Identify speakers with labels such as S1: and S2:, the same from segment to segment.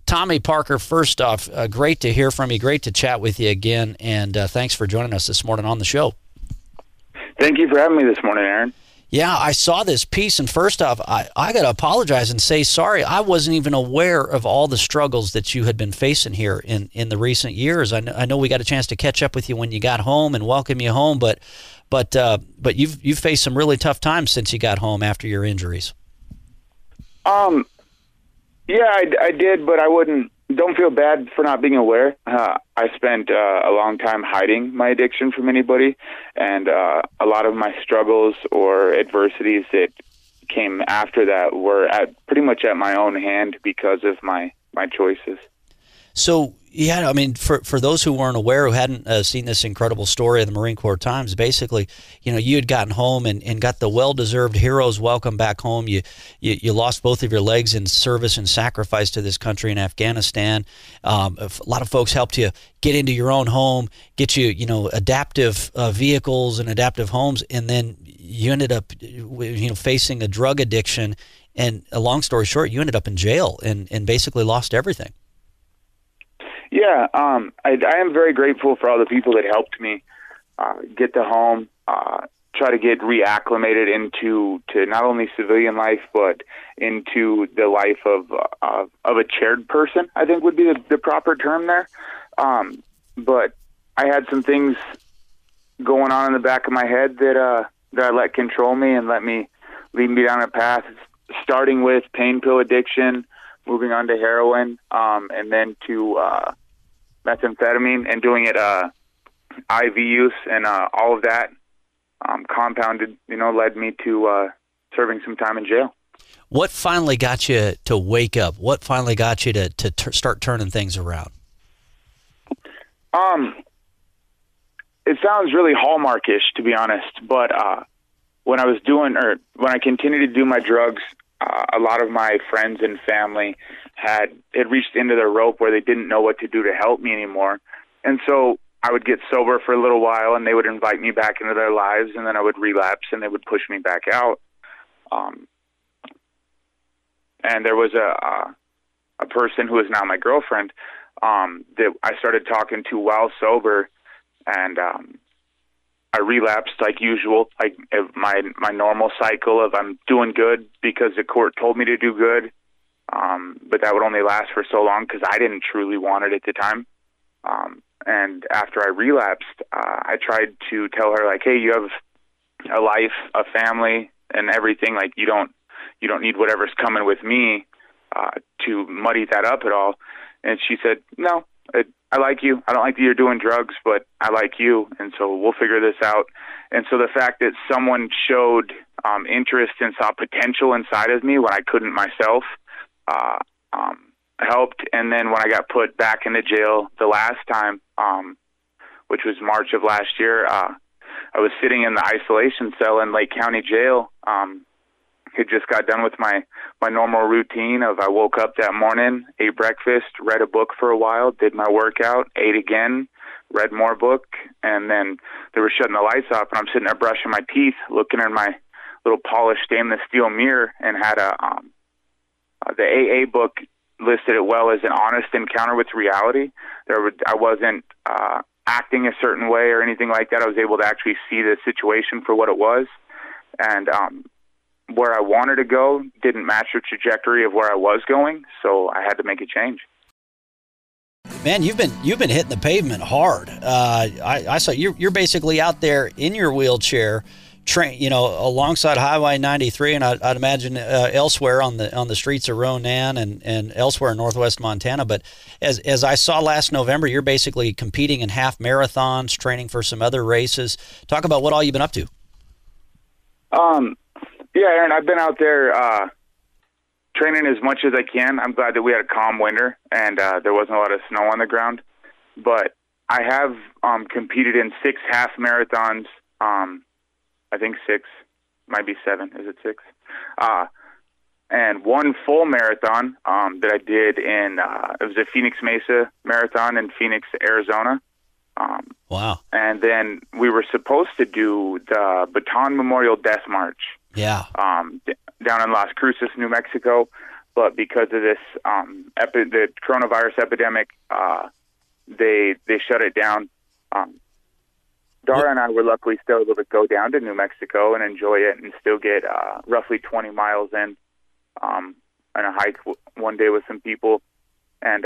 S1: Tomy Parker, first off, great to hear from you. Great to chat with you again, and thanks for joining us this morning on the show.
S2: Thank you for having me this morning, Aaron.
S1: Yeah, I saw this piece, and first off, I got to apologize and say sorry. I wasn't even aware of all the struggles that you had been facing here in the recent years. I know we got a chance to catch up with you when you got home and welcome you home, but you've faced some really tough times since you got home after your injuries.
S2: Yeah, I did, but don't feel bad for not being aware. I spent a long time hiding my addiction from anybody, and a lot of my struggles or adversities that came after that were pretty much at my own hand because of my choices.
S1: So, yeah, I mean, for those who weren't aware, who hadn't seen this incredible story of the Marine Corps Times, basically, you had gotten home and got the well-deserved hero's welcome back home. You lost both of your legs in service and sacrifice to this country in Afghanistan. A lot of folks helped you get into your own home, get you, adaptive vehicles and adaptive homes, and then you ended up, facing a drug addiction. And a long story short, you ended up in jail and basically lost everything.
S2: Yeah, I am very grateful for all the people that helped me get to home, try to get reacclimated into not only civilian life but into the life of a chaired person, I think would be the proper term there. But I had some things going on in the back of my head that I let control me and lead me down a path, starting with pain pill addiction, moving on to heroin, and then to methamphetamine, and doing it IV use, and all of that compounded, led me to serving some time in jail.
S1: What finally got you to wake up? What finally got you to start turning things around?
S2: It sounds really Hallmarkish, to be honest, but when I continued to do my drugs, a lot of my friends and family had reached into their rope where they didn't know what to do to help me anymore. And so I would get sober for a little while, and they would invite me back into their lives, and then I would relapse, and they would push me back out. And there was a person who is now my girlfriend that I started talking to while sober, and I relapsed like usual, like my normal cycle of I'm doing good because the court told me to do good, but that would only last for so long because I didn't truly want it at the time. And after I relapsed, I tried to tell her, like, hey, you have a life, a family, and everything. Like, you don't need whatever's coming with me to muddy that up at all. And she said, no, I like you. I don't like that you're doing drugs, but I like you, and so we'll figure this out. And so the fact that someone showed interest and saw potential inside of me when I couldn't myself helped. And then when I got put back into jail the last time, which was March of last year, I was sitting in the isolation cell in Lake County Jail. Had just got done with my normal routine of I woke up that morning, ate breakfast, read a book for a while, did my workout, ate again, read more book, and then they were shutting the lights off, and I'm sitting there brushing my teeth, looking in my little polished stainless steel mirror, and had the AA book listed it well as an honest encounter with reality. I wasn't acting a certain way or anything like that. I was able to actually see the situation for what it was, and where I wanted to go didn't match the trajectory of where I was going, so I had to make a change.
S1: Man, you've been hitting the pavement hard. I saw you're basically out there in your wheelchair, alongside Highway 93, and I'd imagine elsewhere on the streets of Ronan and elsewhere in northwest Montana. But as I saw last November, you're basically competing in half marathons, training for some other races. Talk about what all you've been up to.
S2: Yeah, Aaron, I've been out there training as much as I can. I'm glad that we had a calm winter and there wasn't a lot of snow on the ground. But I have competed in 6 half marathons. I think 6, might be 7. Is it 6? And 1 full marathon that I did in it was a Phoenix Mesa marathon in Phoenix, Arizona.
S1: Wow.
S2: And then we were supposed to do the Baton Memorial Death March.
S1: Yeah.
S2: Down in Las Cruces, New Mexico. but because of this the coronavirus epidemic, they shut it down. Dara and I were luckily still able to go down to New Mexico and enjoy it, and still get roughly 20 miles in on a hike one day with some people. And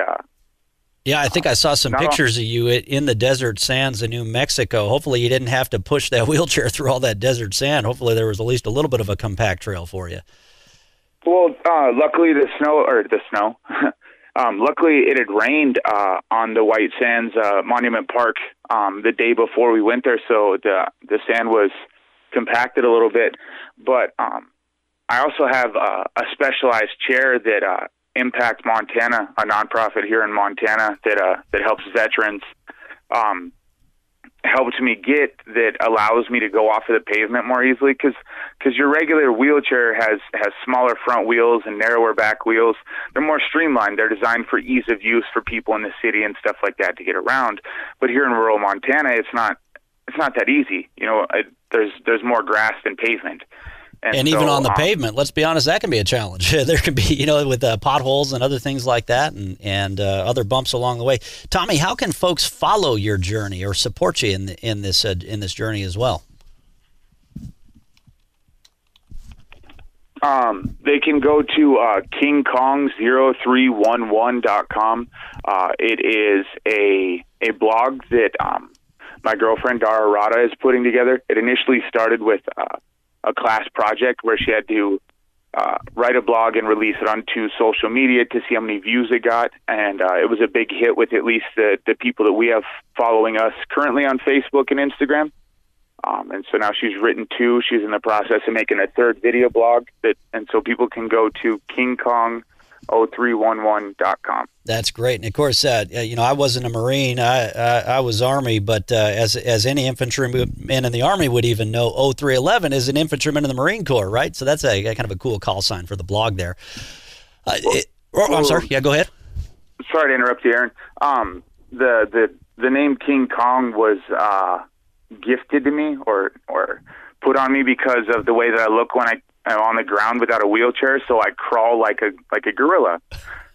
S1: yeah, I think I saw some pictures of you in the desert sands of New Mexico. Hopefully you didn't have to push that wheelchair through all that desert sand. Hopefully there was at least a little bit of a compact trail for you.
S2: Well, luckily luckily it had rained on the White Sands Monument Park the day before we went there, so the sand was compacted a little bit. But I also have a specialized chair that Impact Montana, a nonprofit here in Montana that helps veterans, helped me get, that allows me to go off of the pavement more easily, because your regular wheelchair has smaller front wheels and narrower back wheels. They're more streamlined. They're designed for ease of use for people in the city and stuff like that to get around. But here in rural Montana, it's not that easy. There's more grass than pavement.
S1: And even on the pavement, let's be honest, that can be a challenge. There can be, with potholes and other things like that, and other bumps along the way. Tomy, how can folks follow your journey or support you in this journey as well?
S2: They can go to kingkong0311.com. It is a blog that my girlfriend Dara Rodda is putting together. It initially started with a class project where she had to write a blog and release it onto social media to see how many views it got. And it was a big hit with at least the people that we have following us currently on Facebook and Instagram. And so now she's written 2. She's in the process of making a 3rd video blog, and so people can go to kingkong0311.com.
S1: That's great. And of course, I wasn't a Marine. I was Army, but as any infantryman in the Army would even know, 0311 is an infantryman in the Marine Corps, right? So that's a kind of a cool call sign for the blog there. I'm sorry. Yeah, go ahead.
S2: Sorry to interrupt you, Aaron. The name King Kong was gifted to me or put on me because of the way that I look when I'm on the ground without a wheelchair. So I crawl like a gorilla.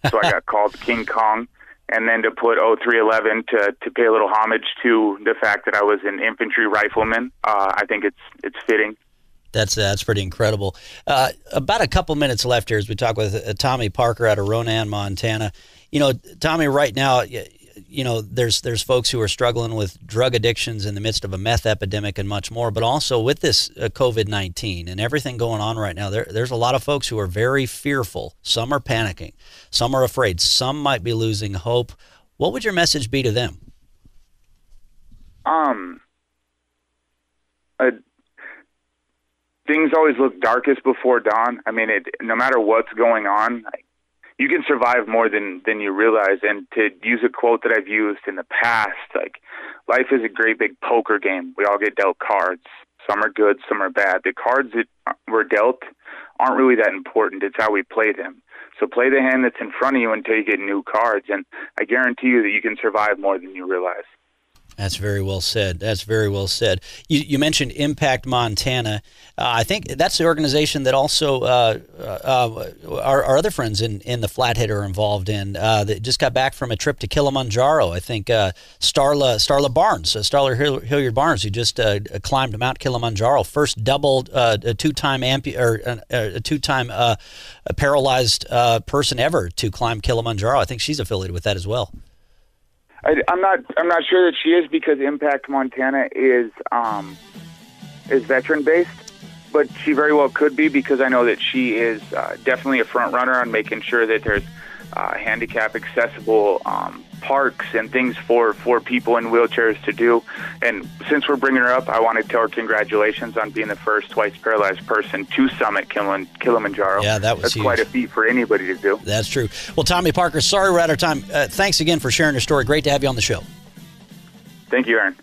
S2: So I got called King Kong. And then to put 0311 to pay a little homage to the fact that I was an infantry rifleman, I think it's fitting.
S1: That's pretty incredible. About a couple minutes left here as we talk with Tomy Parker out of Ronan, Montana. Tomy, right now, there's folks who are struggling with drug addictions in the midst of a meth epidemic and much more, but also with this COVID-19 and everything going on right now, there's a lot of folks who are very fearful. Some are panicking. Some are afraid. Some might be losing hope. What would your message be to them?
S2: Things always look darkest before dawn. I mean, no matter what's going on, you can survive more than you realize. And to use a quote that I've used in the past, life is a great big poker game. We all get dealt cards. Some are good, some are bad. The cards that we're dealt aren't really that important. It's how we play them. So play the hand that's in front of you until you get new cards, and I guarantee you that you can survive more than you realize.
S1: That's very well said. That's very well said. You mentioned Impact Montana. I think that's the organization that also our other friends in the Flathead are involved in. That just got back from a trip to Kilimanjaro. I think Starla Barnes, Starla Hilliard Barnes, who just climbed Mount Kilimanjaro, first a two-time paralyzed person ever to climb Kilimanjaro. I think she's affiliated with that as well.
S2: I'm not sure that she is, because Impact Montana is veteran based, but she very well could be, because I know that she is definitely a front runner on making sure that there's handicap accessible parks and things for people in wheelchairs to do. And since we're bringing her up, I want to tell her congratulations on being the first twice paralyzed person to summit Kilimanjaro.
S1: Yeah, that's huge.
S2: Quite a feat for anybody to do.
S1: That's true. Well, Tomy Parker, sorry we're out of time. Thanks again for sharing your story. Great to have you on the show.
S2: Thank you, Aaron.